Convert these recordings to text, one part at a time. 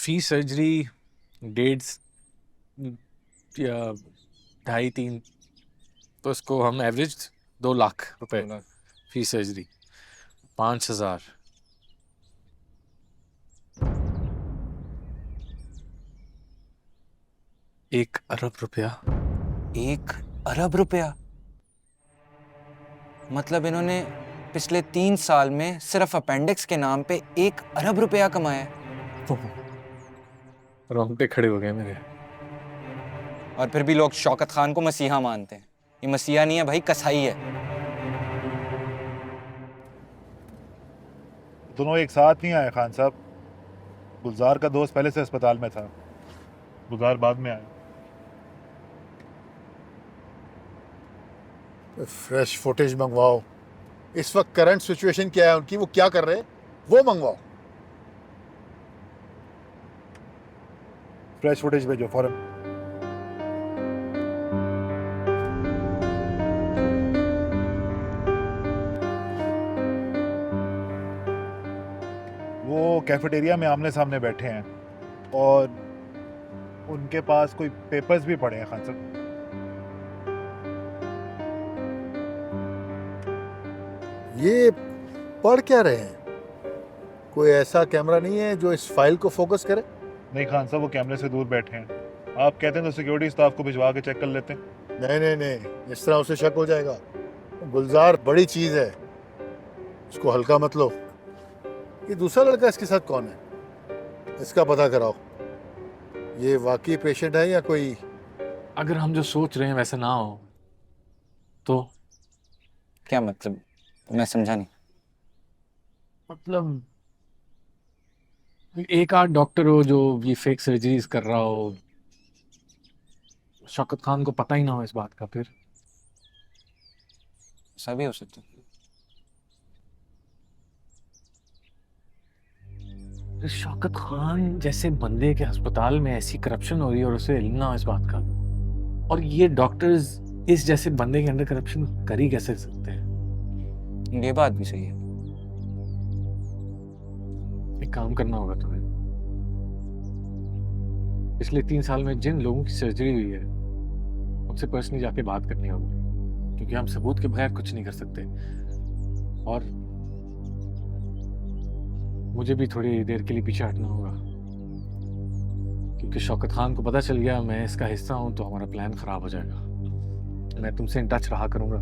फी surgery 1.5 या 2.5-3, तो इसको हम एवरेज 2 लाख रुपए 2 लाख। फी सर्जरी। 5,000। 1 अरब रुपया। 1 अरब रुपया? मतलब इन्होंने पिछले 3 साल में सिर्फ अपेंडिक्स के नाम पे 1 अरब रुपया कमाया है। रोंगटे खड़े हो गए मेरे। और फिर भी लोग शौकत खान को मसीहा मानते हैं। ये मसीहा नहीं है भाई, कसाई है। दोनों एक साथ नहीं आए खान साहब। गुलजार का दोस्त पहले से अस्पताल में था, गुलजार बाद में आया। फ्रेश फुटेज मंगवाओ। इस वक्त करंट सिचुएशन क्या है उनकी, वो क्या कर रहे हैं वो मंगवाओ। फ्रेश फुटेज भेजो फौरन। वो कैफेटेरिया में आमने सामने बैठे हैं और उनके पास कोई पेपर्स भी पड़े हैं खान साहब। ये पढ़ क्या रहे हैं? कोई ऐसा कैमरा नहीं है जो इस फाइल को फोकस करे? नहीं खान साहब, वो कैमरे से दूर बैठे हैं। आप कहते हैं तो सिक्योरिटी स्टाफ को भिजवा के चेक कर लेते हैं। नहीं नहीं नहीं, इस तरह उसे शक हो जाएगा। गुलजार बड़ी चीज है, उसको हल्का मत लो। ये दूसरा लड़का इसके साथ कौन है, इसका पता कराओ। ये वाकई पेशेंट है या कोई? अगर हम जो सोच रहे हैं वैसा ना हो तो? क्या मतलब? मैं समझा नहीं। मतलब एक आध डॉक्टर हो जो ये फेक सर्जरीज कर रहा हो, शौकत खान को पता ही ना हो इस बात का, फिर? ऐसा भी हो सकता है। शौकत खान जैसे बंदे के अस्पताल में ऐसी करप्शन हो रही है और उसे इल्म ना हो इस बात का, और ये डॉक्टर्स इस जैसे बंदे के अंदर करप्शन कर ही कैसे सकते हैं? ये बात भी सही है। एक काम करना होगा तुम्हें। पिछले 3 साल में जिन लोगों की सर्जरी हुई है उनसे पर्सनली जाके बात करनी होगी, क्योंकि हम सबूत के बगैर कुछ नहीं कर सकते। और मुझे भी थोड़ी देर के लिए पीछे हटना होगा, क्योंकि शौकत खान को पता चल गया मैं इसका हिस्सा हूं तो हमारा प्लान खराब हो जाएगा। मैं तुमसे इन टच रहा करूंगा।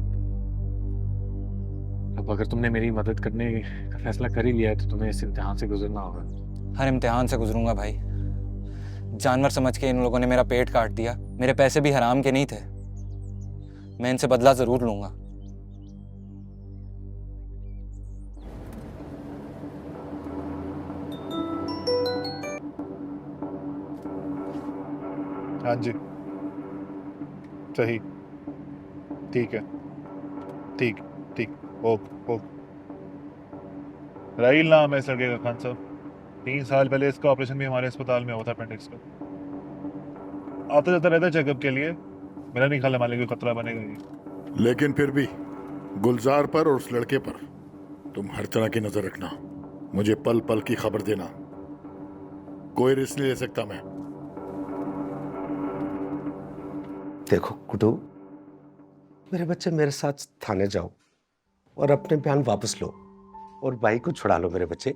अब अगर तुमने मेरी मदद करने का फैसला कर ही लिया है तो तुम्हें इस इम्तिहान से गुजरना होगा। हर इम्तिहान से गुजरूंगा भाई। जानवर समझ के इन लोगों ने मेरा पेट काट दिया। मेरे पैसे भी हराम के नहीं थे। मैं इनसे बदला जरूर लूंगा। हाँ जी, सही, ठीक है, ठीक ठीक, ओके ओके। राहील नाम है इस लड़के का खान साहब। 3 साल पहले इसका ऑपरेशन भी हमारे अस्पताल में हुआ था, अपेंडिक्स का। आता जाता रहता है चेकअप के लिए। मेरा नहीं ख्याल हमारे कोई खतरा बनेगा ये। लेकिन फिर भी गुलजार पर और उस लड़के पर तुम हर तरह की नजर रखना। मुझे पल पल की खबर देना। कोई रिस्क नहीं ले सकता मैं। देखो गुड्डू, मेरे बच्चे, मेरे साथ थाने जाओ और अपने बयान वापस लो और भाई को छुड़ा लो मेरे बच्चे।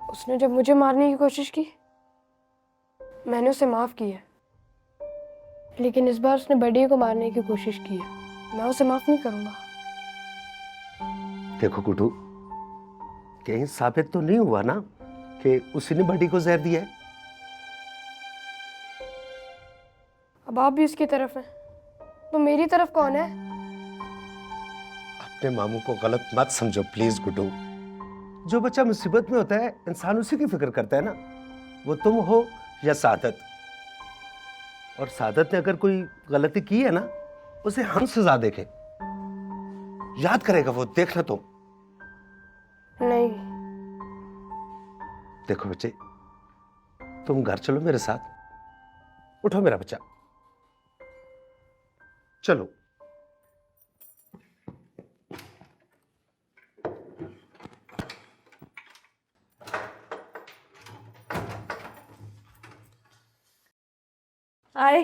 उसने जब मुझे मारने की कोशिश की मैंने उसे माफ किया, लेकिन इस बार उसने बड़ी को मारने की कोशिश की है। मैं उसे माफ नहीं करूंगा। देखो गुड्डू, कहीं साबित तो नहीं हुआ ना कि उसी ने बड़ी को जहर दिया है? अब आप भी उसकी तरफ हैं, तो मेरी तरफ कौन है? अपने मामू को गलत मत समझो प्लीज गुड्डू। जो बच्चा मुसीबत में होता है इंसान उसी की फिक्र करता है ना, वो तुम हो या सादत। और सादत ने अगर कोई गलती की है ना, उसे हम सजा देंगे। याद करेगा वो, देखना तुम। नहीं। देखो बच्चे, तुम घर चलो मेरे साथ। उठो मेरा बच्चा, चलो। आए।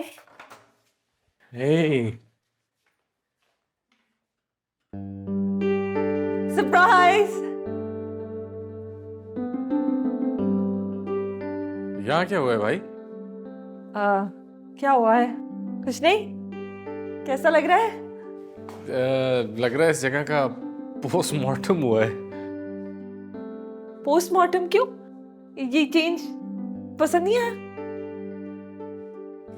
हे सरप्राइज। यहाँ क्या हुआ है भाई? क्या हुआ है? कुछ नहीं। कैसा लग रहा है? लग रहा है इस जगह का पोस्टमार्टम हुआ है। पोस्टमार्टम क्यों? ये चेंज पसंद नहीं आया?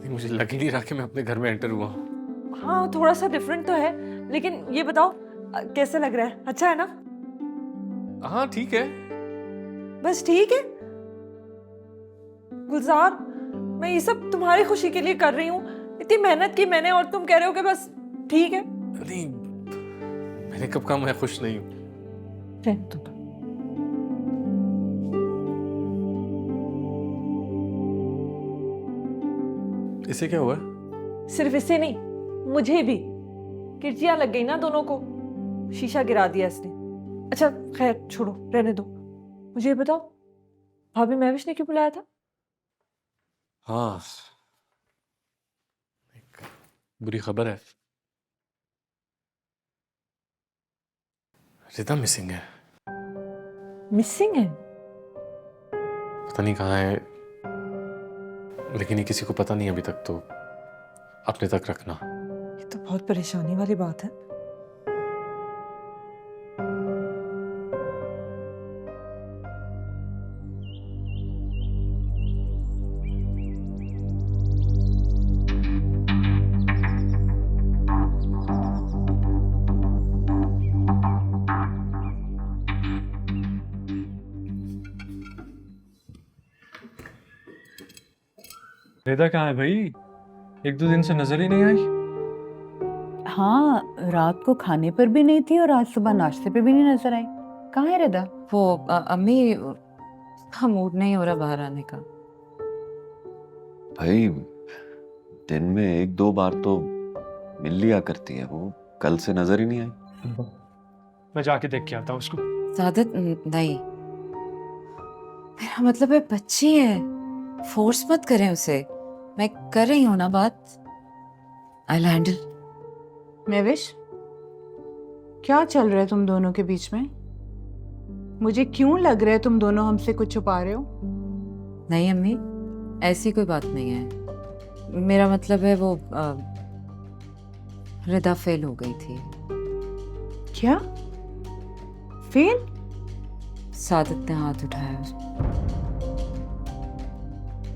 मुझे लग ही नहीं रहा कि मैं अपने घर में एंटर हुआ हूँ। हाँ, थोड़ा सा डिफरेंट तो है, लेकिन ये बताओ कैसा लग रहा है? अच्छा है ना? हाँ ठीक है। बस ठीक है। गुलजार, मैं ये सब तुम्हारी खुशी के लिए कर रही हूँ। इतनी मेहनत की मैंने और तुम कह रहे हो कि बस ठीक है। नहीं, मैंने कब कहा मैं खुश नहीं हूँ? इसे क्या हुआ? सिर्फ इसे नहीं, मुझे भी किरचियां लग गई ना दोनों को। शीशा गिरा दिया इसने। अच्छा खैर छोड़ो, रहने दो। मुझे ये बताओ, भाभी महविश ने क्यों बुलाया था? हाँ, एक बुरी खबर है। रिदा मिसिंग है। मिसिंग है? पता नहीं कहाँ है, लेकिन ये किसी को पता नहीं अभी तक, तो अपने तक रखना। ये तो बहुत परेशानी वाली बात है। रिदा कहाँ है भाई? एक दो दिन से नजर ही नहीं आई। हाँ, रात को खाने पर भी नहीं थी और आज सुबह नाश्ते पे भी नहीं नजर आई। कहाँ है रिदा? वो अम्मी, हम मूड नहीं हो रहा बाहर आने का। भाई दिन में एक दो बार तो मिल लिया करती है, वो कल से नजर ही नहीं आई। मैं जाके देख के आता हूँ उसको। सादत नहीं, मेरा मतलब है बच्ची है, फोर्स मत करें उसे। मैं कर रही हूँ ना बात, आई हैंडल। महविश, क्या चल रहा है तुम दोनों के बीच में? मुझे क्यों लग रहा है तुम दोनों हमसे कुछ छुपा रहे हो? नहीं अम्मी, ऐसी कोई बात नहीं है। मेरा मतलब है वो रिदा फेल हो गई थी। क्या? फेल? सादत ने हाथ उठाया उस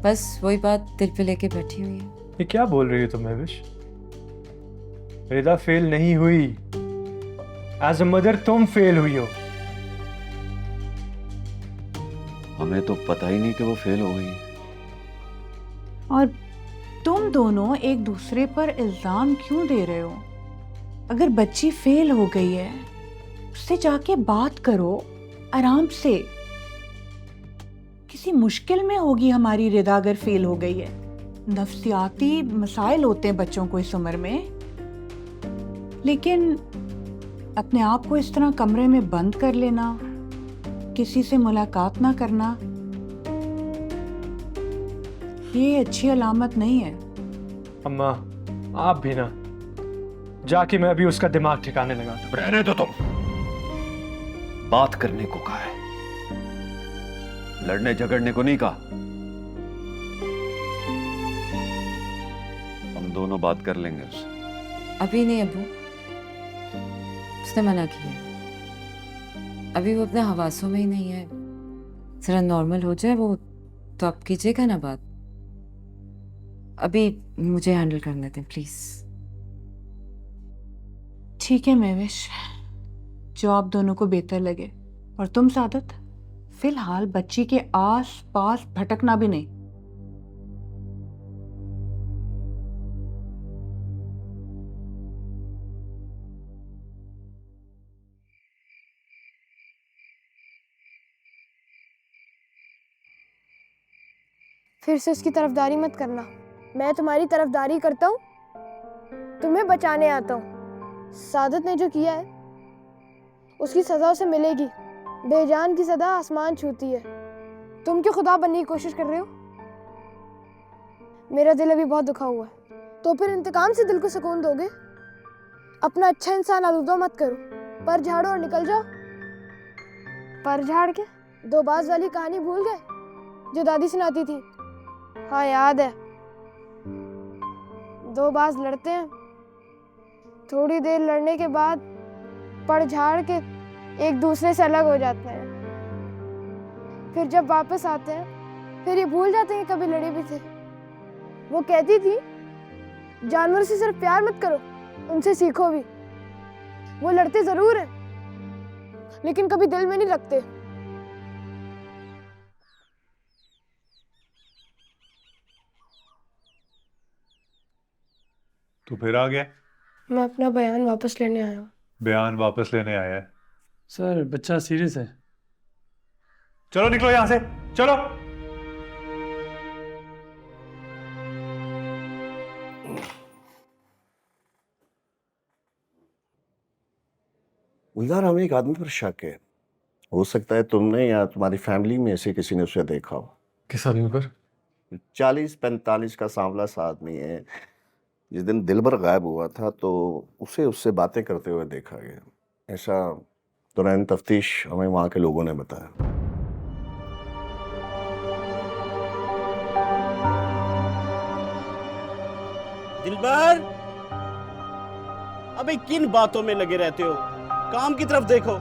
बस वही बात दिल पे लेके बैठी हुई है। ये क्या बोल रही हो तुम महविश? रिदा फेल नहीं हुई, एज अ मदर तुम फेल हुई हो। हमें तो पता ही नहीं कि वो फेल हो गई। और तुम दोनों एक दूसरे पर इल्जाम क्यों दे रहे हो? अगर बच्ची फेल हो गई है, उससे जाके बात करो आराम से। किसी मुश्किल में होगी हमारी रिदा अगर फेल हो गई है। नफ्सियाती मसाइल होते हैं बच्चों को इस उम्र में, लेकिन अपने आप को इस तरह कमरे में बंद कर लेना, किसी से मुलाकात ना करना, ये अच्छी अलामत नहीं है। अम्मा आप भी ना, जाके मैं अभी उसका दिमाग ठिकाने लगा। रहने दो तुम, बात करने को कहा है, लड़ने झगड़ने को नहीं कहा। हम दोनों बात कर लेंगे उससे। अभी नहीं अबू, उसने मना किया। अभी वो अपने हवासों में ही नहीं है। जरा नॉर्मल हो जाए वो तो आप कीजिएगा ना बात। अभी मुझे हैंडल करने दें प्लीज। ठीक है महविश, जो आप दोनों को बेहतर लगे। और तुम सादत, फिलहाल बच्ची के आस पास भटकना भी नहीं। फिर से उसकी तरफदारी मत करना। मैं तुम्हारी तरफदारी करता हूँ, तुम्हें बचाने आता हूँ। सादत ने जो किया है उसकी सजा उसे मिलेगी। बेजान की सजा आसमान छूती है। तुम क्यों खुदा बनने की कोशिश कर रहे हो? मेरा दिल अभी बहुत दुखा हुआ है। तो फिर इंतकाम से दिल को सुकून दोगे? अपना अच्छा इंसान आलूदा मत करो, पर झाड़ो और निकल जाओ। पर झाड़ के 2 बाज वाली कहानी भूल गए जो दादी सुनाती थी? हाँ याद है। 2 बाज लड़ते हैं, थोड़ी देर लड़ने के बाद पर झाड़ के एक दूसरे से अलग हो जाते हैं। फिर जब वापस आते हैं फिर ये भूल जाते हैं कभी लड़े भी थे। वो कहती थी जानवर से सिर्फ प्यार मत करो, उनसे सीखो भी। वो लड़ते जरूर हैं लेकिन कभी दिल में नहीं रखते। तू फिर आ गया? मैं अपना बयान वापस लेने आया हूँ। बयान वापस लेने आया है? सर बच्चा सीरियस है। चलो निकलो यहां से, चलो। गुलजार, हमें एक आदमी पर शक है। हो सकता है तुमने या तुम्हारी फैमिली में से किसी ने उसे देखा हो। किस आदमी पर? 40-45 का सांवला सा आदमी है। जिस दिन दिलबर गायब हुआ था तो उसे उससे बातें करते हुए देखा गया। ऐसा दौरान तफ्तीश हमें वहाँ के लोगों ने बताया। दिलबर, अबे किन बातों में लगे रहते हो? काम की तरफ देखो।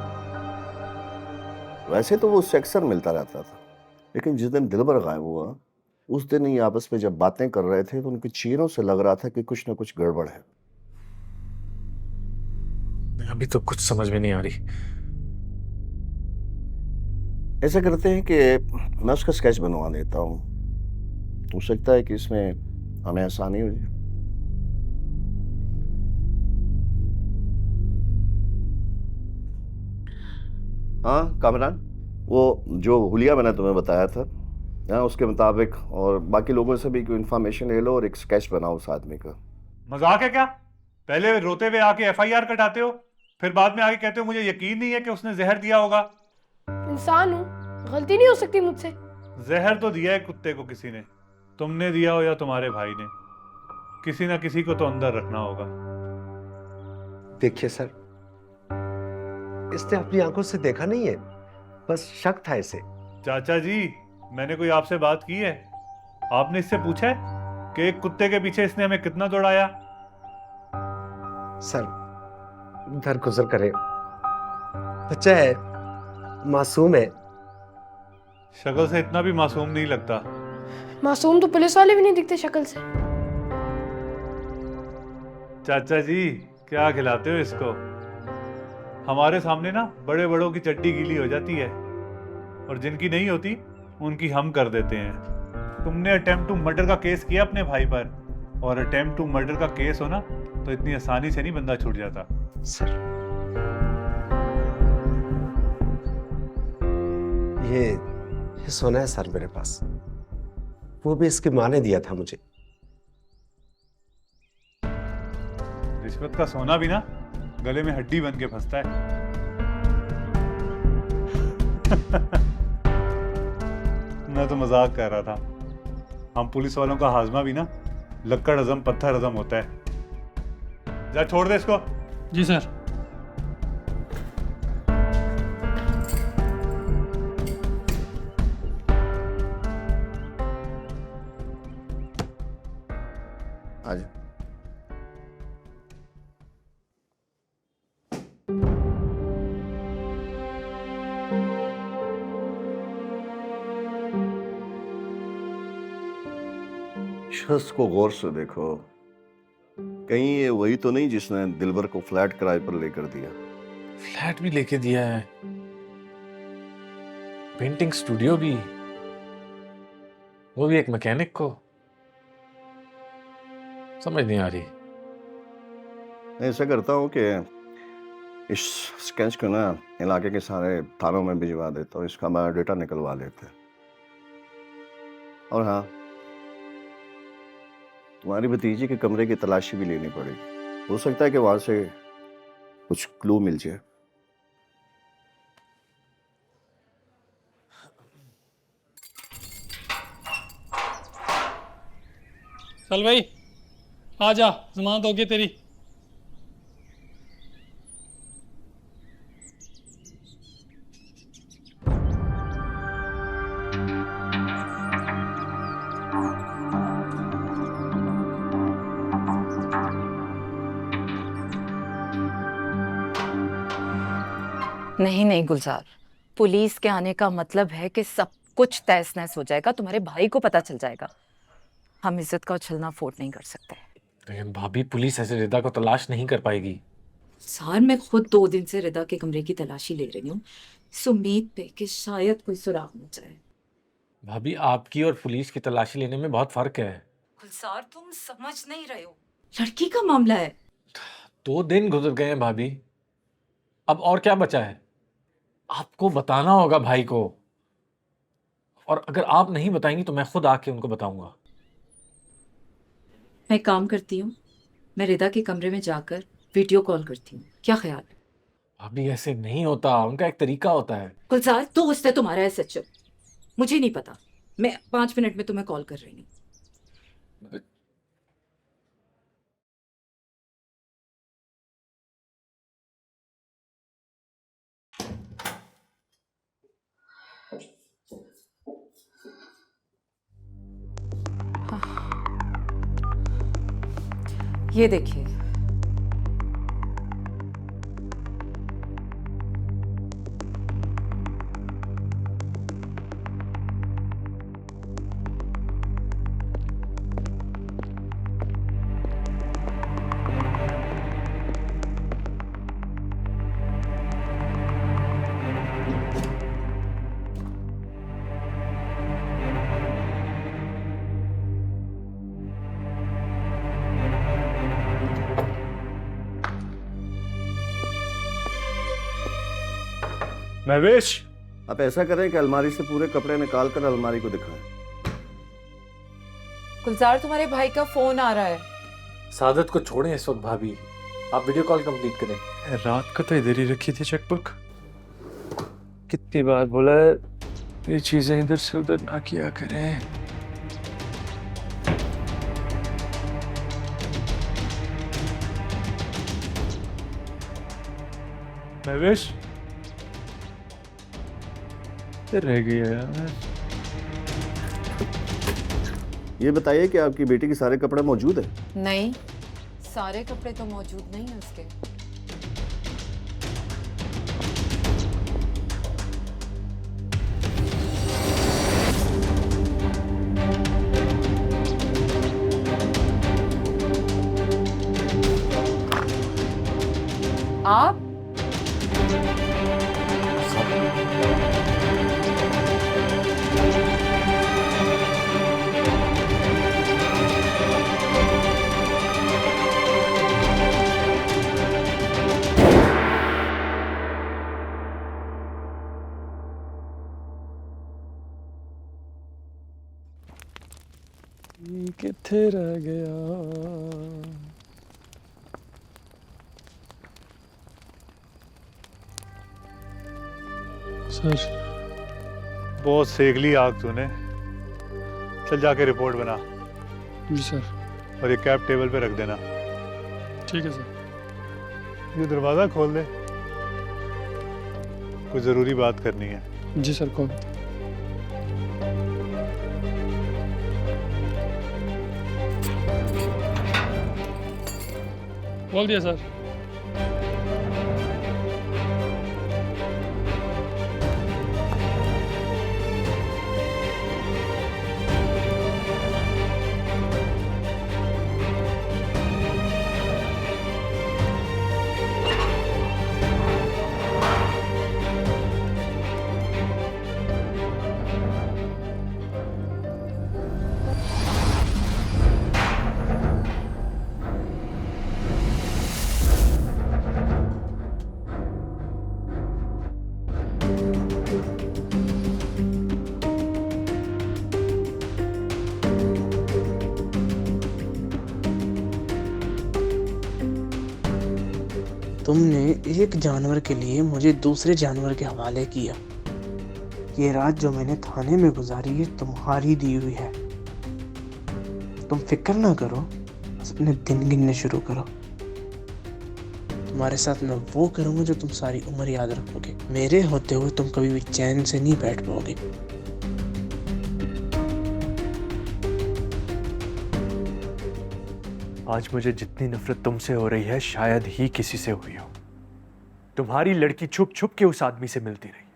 वैसे तो वो उससे अक्सर मिलता रहता था, लेकिन जिस दिन दिलबर गायब हुआ उस दिन ही आपस में जब बातें कर रहे थे तो उनकी चीरों से लग रहा था कि कुछ ना कुछ गड़बड़ है। अभी तो कुछ समझ में नहीं आ रही। ऐसा करते हैं कि मैं उसका स्केच बनवा देता हूँ, हो सकता है कि इसमें हमें आसानी हो जाए। हाँ कामरान, वो जो हुलिया मैंने तुम्हें बताया था, हाँ उसके मुताबिक और बाकी लोगों से भी कोई इन्फॉर्मेशन ले लो और एक स्केच बनाओ उस आदमी का। मजाक है क्या? पहले रोते हुए आके एफआईआर कटाते हो, फिर बाद में आके कहते हो मुझे यकीन नहीं है कि उसने जहर दिया होगा। इंसान हूँ, गलती नहीं हो सकती मुझसे। जहर तो दिया है कुत्ते को किसी ने, तुमने दिया हो या तुम्हारे भाई ने, किसी ना किसी को तो अंदर रखना होगा। देखिए सर, इसने अपनी आंखों से देखा नहीं है, बस शक था इसे। चाचा जी, मैंने कोई आपसे बात की है? आपने इससे पूछा है कि एक कुत्ते के पीछे इसने हमें कितना दौड़ाया? सर दरगुजर करे, बच्चा है, मासूम है। शक्ल से इतना भी मासूम नहीं लगता। मासूम तो पुलिस वाले भी नहीं दिखते शक्ल से। चाचा जी क्या खिलाते हो इसको? हमारे सामने ना बड़े बड़ों की चड्डी गीली हो जाती है और जिनकी नहीं होती उनकी हम कर देते हैं। तुमने अटेम्प्ट टू मर्डर का केस किया अपने भाई पर, और अटेम्प्ट टू मर्डर का केस हो ना तो इतनी आसानी से नहीं बंदा छूट जाता। सर ये सोना है सर मेरे पास, वो भी इसकी माँ ने दिया था मुझे। रिश्वत का सोना भी ना गले में हड्डी बन के फंसता है। मैं तो मजाक कर रहा था। हम पुलिस वालों का हाजमा भी ना लक्कड़ हजम पत्थर हजम होता है। जा छोड़ दे इसको। जी सर। आज शख्स को गौर से देखो, कहीं ये वही तो नहीं जिसने दिलबर को फ्लैट किराए पर लेकर दिया। फ्लैट भी लेके दिया है, पेंटिंग स्टूडियो भी, वो भी एक मैकेनिक को। समझ नहीं आ रही। मैं ऐसा करता हूँ कि इस स्केच को ना इलाके के सारे थानों में भिजवा देता हूँ, इसका बायोडाटा निकलवा लेते हैं। और हाँ, तुम्हारी भतीजी के कमरे की तलाशी भी लेनी पड़ेगी, हो सकता है कि वहां से कुछ क्लू मिल जाए। चल भाई आ जा, जमानत होगी तेरी। नहीं नहीं गुलजार, पुलिस के आने का मतलब है कि सब कुछ तहस नहस हो जाएगा, तुम्हारे भाई को पता चल जाएगा। हम इज्जत का उछलना फोड़ नहीं कर सकते। लेकिन भाभी पुलिस ऐसे रिदा को तलाश नहीं कर पाएगी। सर मैं खुद 2 दिन से रिदा के कमरे की तलाशी ले रही हूँ, इस उम्मीद पे कि शायद कोई सुराग मिल जाए। भाभी आपकी और पुलिस की तलाशी लेने में बहुत फर्क है। गुलजार तुम समझ नहीं रहे हो, लड़की का मामला है। 2 दिन गुजर गए हैं भाभी, अब और क्या बचा है? आपको बताना होगा भाई को, और अगर आप नहीं बताएंगी तो मैं खुद आके उनको बताऊंगा। मैं काम करती हूँ, मैं रिदा के कमरे में जाकर वीडियो कॉल करती हूँ, क्या ख्याल? भाभी ऐसे नहीं होता, उनका एक तरीका होता है। गुलजार दोस्त है तुम्हारा SHO, मुझे नहीं पता, मैं 5 मिनट में तुम्हें कॉल कर रही हूँ। ये देखिए, महवेश, आप ऐसा करें कि अलमारी से पूरे कपड़े निकाल कर अलमारी को दिखाएं। गुलजार तुम्हारे भाई का फोन आ रहा है। सादत को छोड़ें इस वक्त भाभी, आप वीडियो कॉल कंप्लीट करें। रात को तो इधर ही रखी थी चेकबुक। कितनी बार बोला है ये चीजें इधर से उधर ना किया करें। महवेश, रह गया यार। ये बताइए कि आपकी बेटी के सारे कपड़े मौजूद हैं? नहीं, सारे कपड़े तो मौजूद नहीं है उसके। आप किथे रह गया? सर, बहुत सेक ली आग तूने। चल जाके रिपोर्ट बना। जी सर। और ये कैप टेबल पे रख देना। ठीक है सर। ये दरवाजा खोल दे, कोई जरूरी बात करनी है। जी सर, कौन? बोल दिया सर। तुमने एक जानवर के लिए मुझे दूसरे जानवर के हवाले किया। ये रात जो मैंने थाने में गुजारी है तुम्हारी दी हुई है। तुम फिक्र ना करो, बस अपने दिन गिनने शुरू करो। तुम्हारे साथ मैं वो करूंगा जो तुम सारी उम्र याद रखोगे। मेरे होते हुए तुम कभी भी चैन से नहीं बैठ पाओगे। आज मुझे जितनी नफरत तुमसे हो रही है शायद ही किसी से हुई हो। तुम्हारी लड़की छुप छुप के उस आदमी से मिलती रही,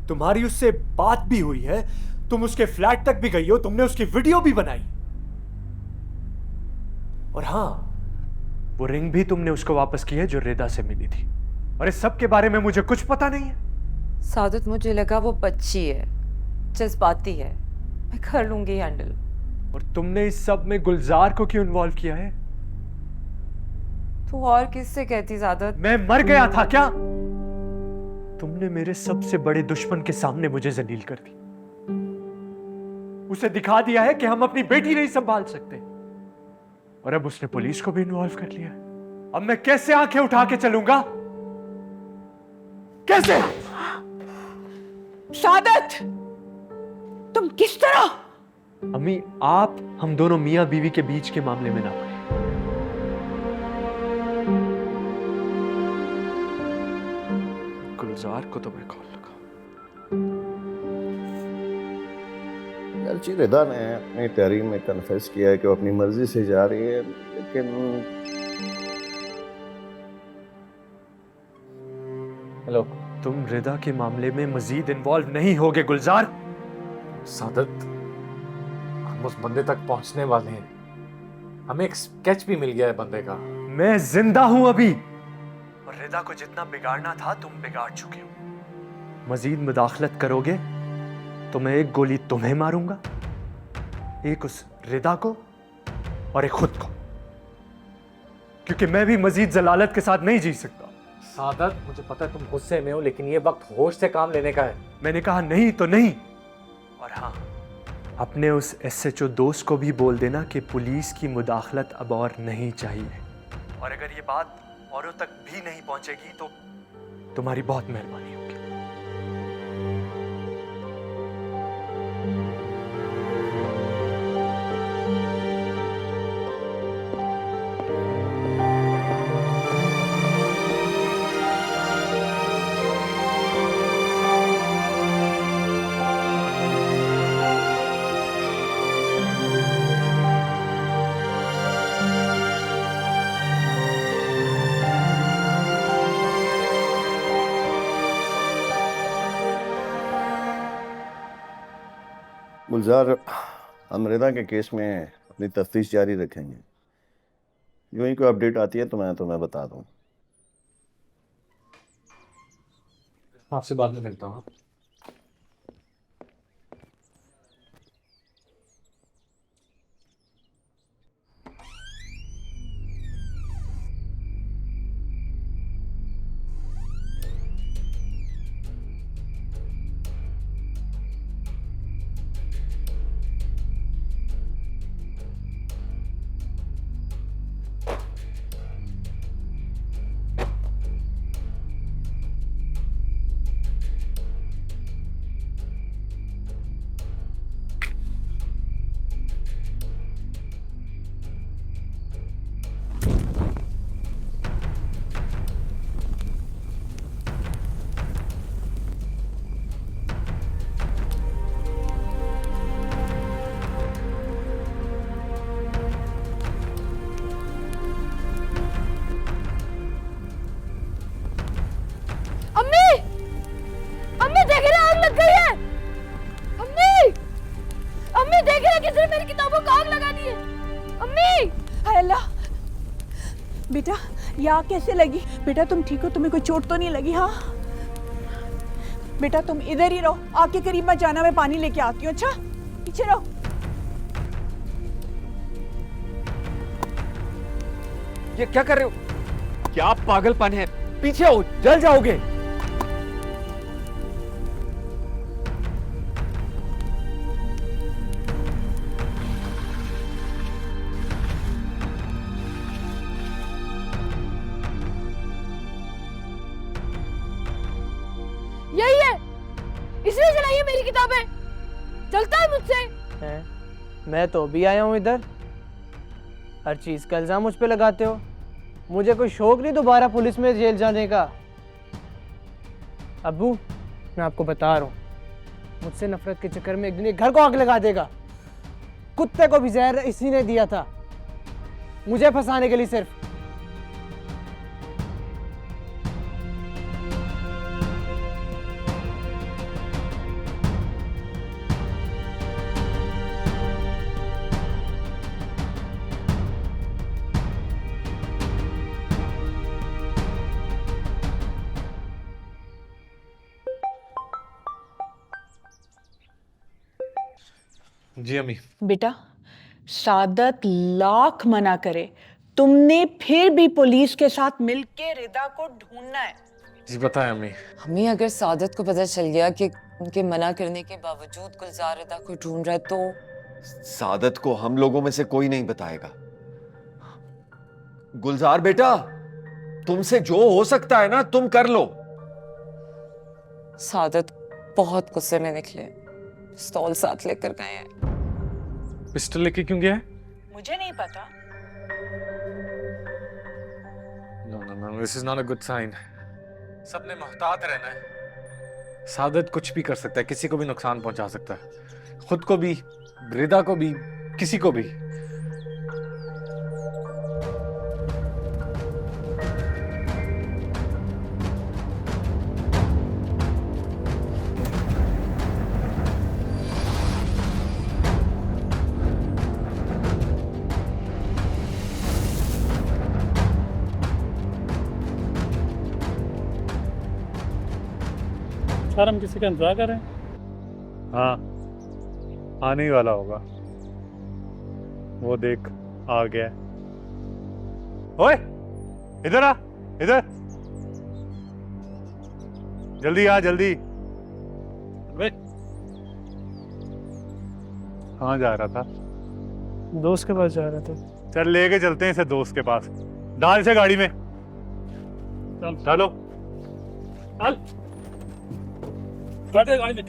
तुम्हारी उससे बात भी हुई है, तुम उसके फ्लैट तक भी गई हो, तुमने उसकी वीडियो भी बनाई, और हां, वो रिंग भी तुमने उसको वापस की है जो रिदा से मिली थी। और इस सब के बारे में मुझे कुछ पता नहीं है। सादत, मुझे लगा वो बच्ची है, जज्बाती है, मैं कर लूंगी हैंडल। और तुमने इस सब में गुलजार को क्यों इन्वॉल्व किया है? तू और किससे कहती सादत? मैं मर गया था क्या? तुमने मेरे सबसे बड़े दुश्मन के सामने मुझे जलील कर दी। उसे दिखा दिया है कि हम अपनी बेटी नहीं संभाल सकते, और अब उसने पुलिस को भी इन्वॉल्व कर लिया है। अब मैं कैसे आंखें उठा के चलूंगा? कैसे? सादत, तुम किस तरह? अम्मी, आप हम दोनों मियां बीवी के बीच के मामले में ना पड़े। गुलजार को तो मैं कॉल लगा। अर्ची रिदा ने अपनी तहरीर में कन्फेस किया है कि वो अपनी मर्जी से जा रही है, लेकिन हेलो, तुम रिदा के मामले में मजीद इन्वॉल्व नहीं होगे गुलजार। सादत, हम उस बंदे तक पहुंचने वाले हैं। हमें एक स्केच भी मिल गया है बंदे का। मैं जिंदा हूं अभी, और रिदा को जितना बिगाड़ना था तुम बिगाड़ चुके हो। मजीद मुदाखलत करोगे तो मैं एक गोली तुम्हें मारूंगा, एक उस रिदा को और एक खुद को, क्योंकि मैं भी मजीद जलालत के साथ नहीं जी सकता। सादत, मुझे पता है तुम गुस्से में हो, लेकिन ये वक्त होश से काम लेने का है। मैंने कहा नहीं तो नहीं। और हाँ, अपने उस SHO दोस्त को भी बोल देना कि पुलिस की मुदाखलत अब और नहीं चाहिए, और अगर ये बात औरों तक भी नहीं पहुंचेगी तो तुम्हारी बहुत मेहरबानी होगी। गुलजार, हम रिदा के केस में अपनी तफ्तीश जारी रखेंगे। यूं ही कोई अपडेट आती है तो मैं तुम्हें बता दूं। आपसे बाद में मिलता हूँ। बेटा, ये आग कैसे लगी? बेटा तुम ठीक हो? तुम्हें कोई चोट तो नहीं लगी? हाँ बेटा, तुम इधर ही रहो, आग के करीब मत जाना, मैं पानी लेके आती हूँ। अच्छा, पीछे रहो। ये क्या कर रहे हो? क्या पागलपन है? पीछे हो, जल जाओगे। यही है, इसने चलाई है मेरी किताबें। चलता है मुझसे। मैं तो भी आया हूँ इधर। हर चीज़ का इल्ज़ाम मुझ पे लगाते हो। मुझे कोई शौक नहीं दोबारा पुलिस में जेल जाने का। अब्बू, मैं आपको बता रहा हूँ, मुझसे नफरत के चक्कर में एक दिन एक घर को आग लगा देगा। कुत्ते को भी जहर इसी ने दिया था, मुझे फंसाने के लिए सिर्फ। जी अम्मी। बेटा, सादत लाख मना करे, तुमने फिर भी पुलिस के साथ मिलके रिदा को ढूंढना है। जी बताएं अम्मी। हमें अगर सादत को पता चल गया कि उनके मना करने के बावजूद गुलजार रिदा को ढूंढ रहा है तो सादत को हम लोगों में से कोई नहीं बताएगा। गुलजार बेटा, तुमसे जो हो सकता है ना तुम कर लो। सादत बहुत गुस्से में निकले, पिस्तौल साथ लेकर गए हैं। पिस्टल लेके क्यों गया है? मुझे नहीं पता। No no no, this is not a good sign. सबने मोहतात रहना है। सादत कुछ भी कर सकता है, किसी को भी नुकसान पहुंचा सकता है, खुद को भी, रिदा को भी, किसी को भी। सर हम किसी का इंतजार कर रहे हैं। हाँ, आने ही वाला होगा। वो देख आ गया। ओए इधर आ, इधर जल्दी आ, जल्दी। अबे कहाँ जा रहा था? दोस्त के पास जा रहा था। चल लेके चलते हैं इसे दोस्त के पास। डाल से गाड़ी में। चल डालो। चल गाड़ी में।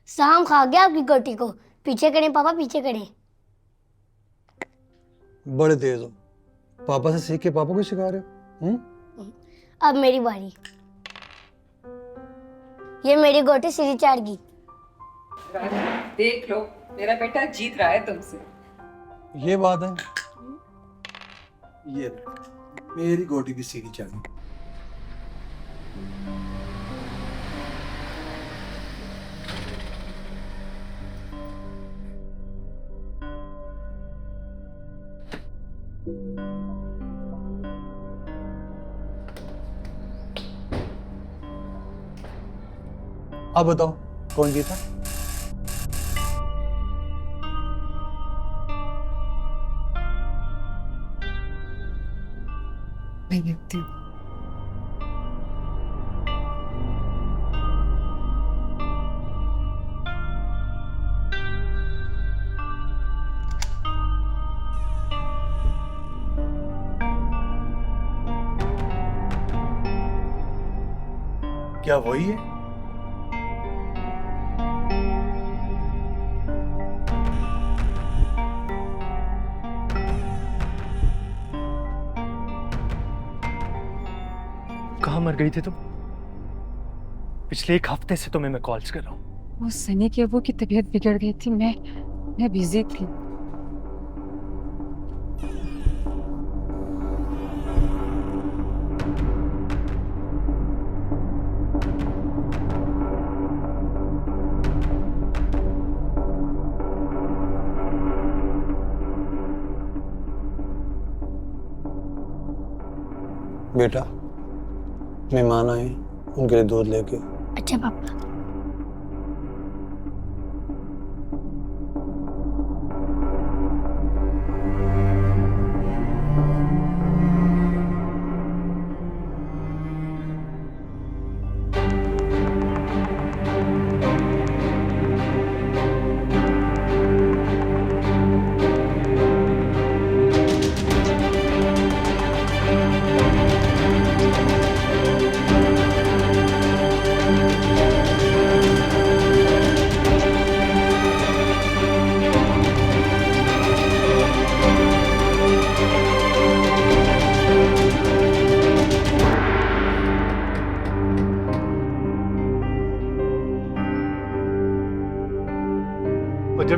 शाम खा गया आपकी गोटी को। पीछे करें पापा, पीछे करें। बड़े तेज हो, पापा से सीख के पापा को सिखा रहे हो। अब मेरी बारी। ये मेरी गोटी सीधी चार की। देख लो, मेरा बेटा जीत रहा है तुमसे। ये बात है। ये मेरी गोटी की सीधी चाबी। अब बताओ कौन जीता? मैं देखती हूँ। क्या वही है? कहाँ मर गई थी तुम? पिछले एक हफ्ते से तुम्हें मैं कॉल्स कर रहा हूँ। वो सनी के अबू की तबीयत बिगड़ गई थी, मैं बिजी थी। बेटा मेहमान आए, उनके लिए दूध लेके। अच्छा पापा।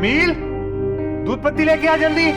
जमील, दूध पत्ती लेके आ जल्दी।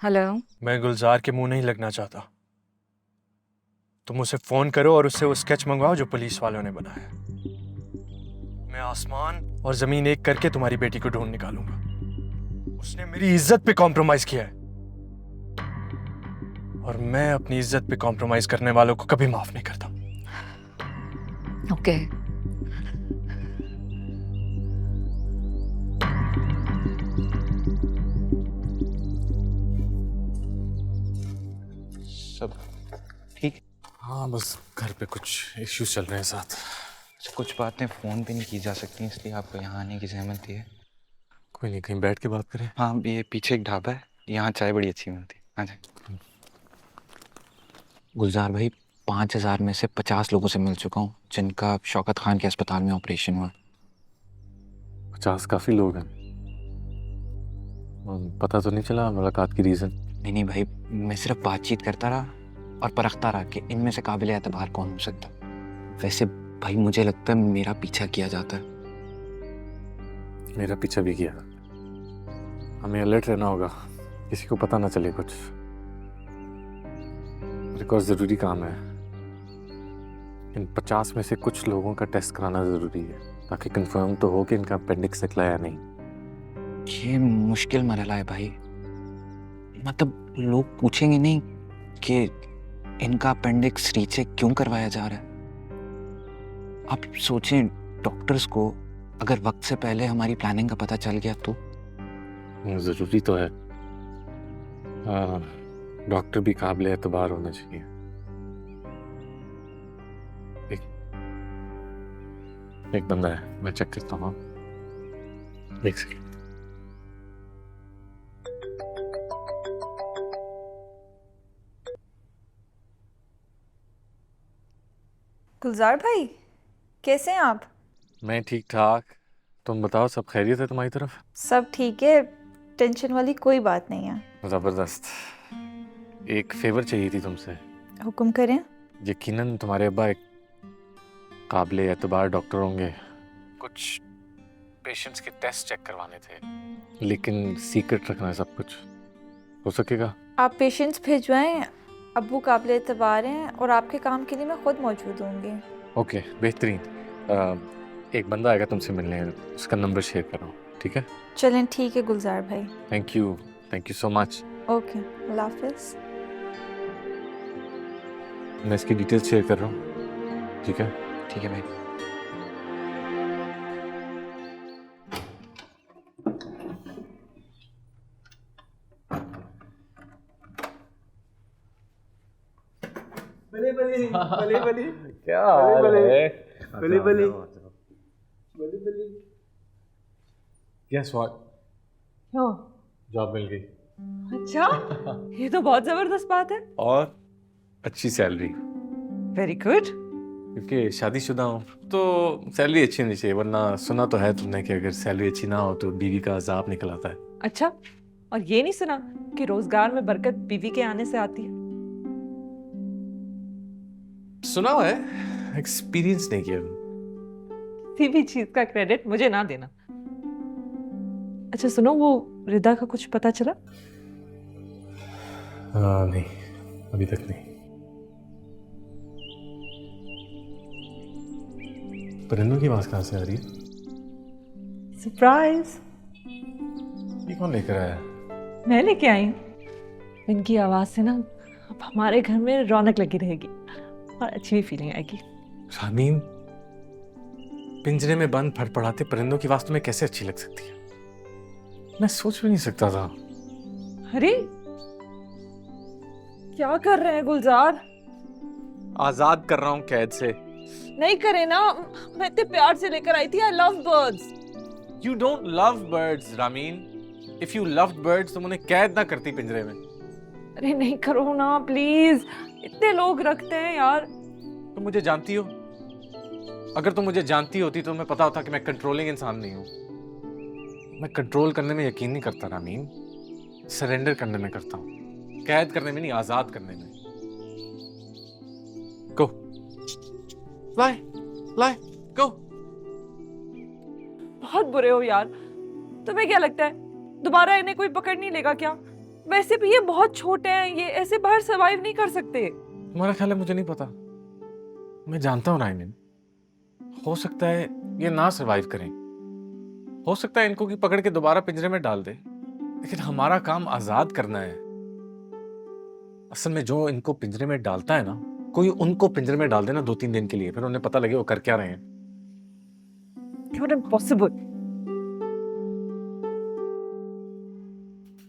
हेलो। मैं गुलजार के मुंह नहीं लगना चाहता। तुम उसे फोन करो और उससे वो स्केच मंगवाओ जो पुलिस वालों ने बनाया। मैं आसमान और जमीन एक करके तुम्हारी बेटी को ढूंढ निकालूंगा। उसने मेरी इज्जत पे कॉम्प्रोमाइज किया है और मैं अपनी इज्जत पे कॉम्प्रोमाइज करने वालों को कभी माफ नहीं करता। ओके। सब ठीक? हाँ, बस घर पे कुछ इश्यूज चल रहे हैं साथ। कुछ बातें फ़ोन पे नहीं की जा सकती, इसलिए आपको यहाँ आने की सहमति है। कोई नहीं, कहीं बैठ के बात करें। हाँ, ये पीछे एक ढाबा है, यहाँ चाय बड़ी अच्छी मिलती है। आ जाए। गुलजार भाई, 5,000 में से 50 लोगों से मिल चुका हूँ जिनका शौकत खान के अस्पताल में ऑपरेशन हुआ। 50 काफी लोग हैं। पता तो नहीं चला मुलाकात की रीजन? नहीं भाई, मैं सिर्फ बातचीत करता रहा और परखता रहा कि इनमें से काबिल एतबार कौन हो सकता। वैसे भाई मुझे लगता है मेरा पीछा किया जाता है। मेरा पीछा भी किया। हमें अलर्ट रहना होगा, किसी को पता ना चले कुछ। एक और जरूरी काम है, इन 50 में से कुछ लोगों का टेस्ट कराना जरूरी है ताकि कंफर्म तो हो कि इनका अपेंडिक्स निकला या नहीं। ये मुश्किल मरहला है भाई। मतलब लोग पूछेंगे नहीं कि इनका अपेंडिक्स रीचेक क्यों करवाया जा रहा है। आप सोचें, डॉक्टर्स को अगर वक्त से पहले हमारी प्लानिंग का पता चल गया तो? जरूरी तो है। डॉक्टर भी काबिल एतबार होना चाहिए। एक बंदा है, मैं चेक करता हूँ। एक सेकंड। गुलजार भाई, कैसे हैं आप? मैं ठीक ठाक, तुम बताओ, सब खैरियत है तुम्हारी तरफ? सब ठीक है, टेंशन वाली कोई बात नहीं है। जबरदस्त। एक फेवर चाहिए थी तुमसे। हुक्म करें। यकीनन तुम्हारे अब्बा एक काबिले एतबार डॉक्टर होंगे। कुछ पेशेंट्स के टेस्ट चेक करवाने थे, लेकिन सीक्रेट रखना है सब कुछ। हो सकेगा? आप पेशेंट्स भिजवाएं, अब्बू काबिल एतबार हैं और आपके काम के लिए मैं खुद मौजूद होंगी। ओके, बेहतरीन। एक बंदा आएगा तुमसे मिलने, उसका नंबर शेयर करो, ठीक है? चलें ठीक है गुलजार भाई। Thank you so much. Okay, अल्लाह हाफिज़। मैं इसकी डिटेल्स शेयर कर रहा हूँ, ठीक है? ठीक है भाई। बली क्या हाल है? बली Guess what? क्यों? जॉब मिल गई। अच्छा, ये तो बहुत जबरदस्त बात है। और अच्छी सैलरी। Very good. क्योंकि शादीशुदा हूँ तो सैलरी अच्छी होनी चाहिए, वरना सुना तो है तुमने कि अगर सैलरी अच्छी ना हो तो बीवी का अजाब निकल आता है। अच्छा, और ये नहीं सुना कि रोजगार में बरकत बीवी के आने से आती है। सुना हुआ है, एक्सपीरियंस नहीं किया। किसी भी चीज का क्रेडिट मुझे ना देना। अच्छा सुनो, वो रिदा का कुछ पता चला? नहीं, अभी तक नहीं। परिंदों की आवाज कहाँ से आ रही है? सरप्राइज। ये कौन लेकर आया? मैं लेके आई हूँ। इनकी आवाज से ना अब हमारे घर में रौनक लगी रहेगी और अच्छी भी फीलिंग आएगी। रामीन, पिंजरे में बंद फड़फड़ाते परिंदों की आवाज तुम्हें कैसे अच्छी लग सकती है? मैं सोच भी नहीं सकता था। अरे क्या कर रहे हैं गुलजार? आजाद कर रहा हूँ कैद से। नहीं करे ना, मैं इतने प्यार से लेकर आई थी। I love birds. You don't love birds, Ramin. If you loved birds, तुम उन्हें कैद ना करती पिंजरे में। अरे नहीं करो ना प्लीज, इतने लोग रखते हैं यार। तुम मुझे जानती हो? अगर तुम मुझे जानती होती तो मैं पता होता कि मैं कंट्रोलिंग इंसान नहीं हूँ। मैं कंट्रोल करने में यकीन नहीं करता रामीन, सरेंडर करने में करता हूँ। कैद करने में नहीं, आजाद करने में। गो, लाई लाई, गो। बहुत बुरे हो यार। तुम्हें क्या लगता है दोबारा इन्हें कोई पकड़ नहीं लेगा क्या? वैसे भी ये बहुत छोटे हैं, ये ऐसे बाहर सरवाइव नहीं कर सकते। तुम्हारा ख्याल है मुझे नहीं पता? मैं जानता हूँ रामीन, हो सकता है ये ना सरवाइव करें, हो सकता है इनको की पकड़ के दोबारा पिंजरे में डाल दे, लेकिन हमारा काम आजाद करना है। असल में जो इनको पिंजरे में डालता है ना, कोई उनको पिंजरे में डाल देना 2-3 दिन के लिए, फिर उन्हें पता लगे वो कर क्या रहे हैं। You're impossible.